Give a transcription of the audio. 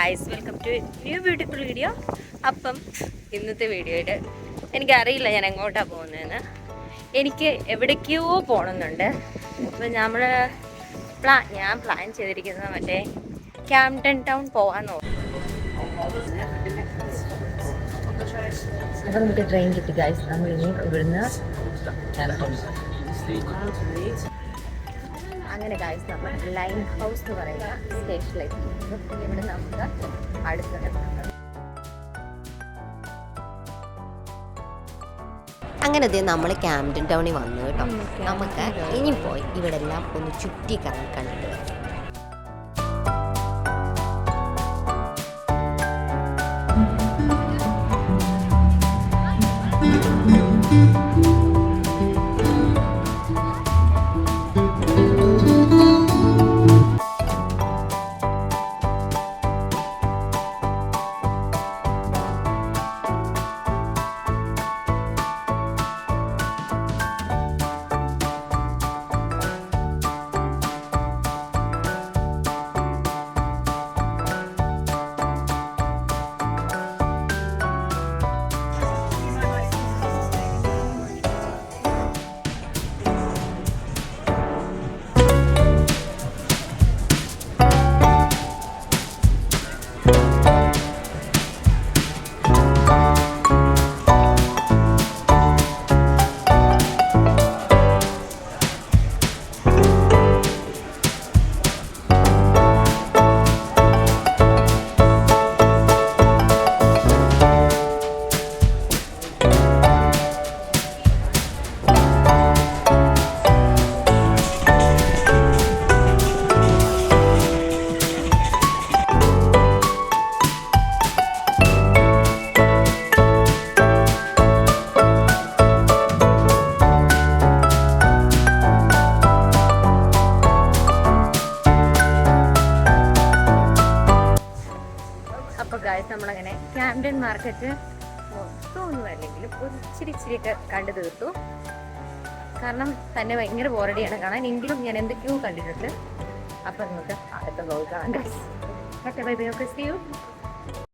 Guys, welcome to new beautiful video. അപ്പം ഇന്നത്തെ വീഡിയോയിൽ എനിക്കറിയില്ല ഞാൻ എങ്ങോട്ടാണ് പോകുന്നതെന്ന്. എനിക്ക് എവിടേക്കോ പോകണമെന്നുണ്ട്. അപ്പം ഞാൻ പ്ലാൻ ചെയ്തിരിക്കുന്നത് മറ്റേ ക്യാംപ്ടൺ ടൗൺ പോകാൻ നോക്കും. അപ്പം നമുക്ക് ട്രെയിൻ കിട്ടി ഗായ്സ്. നമ്മൾ ഇനി ഇവിടുന്ന് അങ്ങനെ ഗായ്സ് നമ്മൾ ലൈൻ ഹൗസ് എന്ന് പറയുന്ന സ്റ്റേഷനിലേക്ക് ഇവിടെ നമുക്ക് അടുത്തത്. അങ്ങനെ നമ്മൾ ക്യാംപ്ടൺ ടൗണിൽ വന്നു കേട്ടോ. നമുക്ക് ഇനി പോയി ഇവിടെ എല്ലാം ഒന്ന് ചുറ്റി കണ്ടിട്ട് വരാം. അപ്പോൾ ഗായ്സ് നമ്മളങ്ങനെ ക്യാംപ്ടൺ മാർക്കറ്റ് മൊത്തമൊന്നും അല്ലെങ്കിലും ഒരു ഇച്ചിരിയൊക്കെ കണ്ടു തീർത്തു. കാരണം തന്നെ ഭയങ്കര ബോറടിയാണ് കാണാൻ. എങ്കിലും ഞാൻ എന്തൊക്കെയോ കണ്ടിട്ടുണ്ട്. അപ്പം നമുക്ക് അടുത്ത നോക്കാം guys. Bye bye. Okay, see U.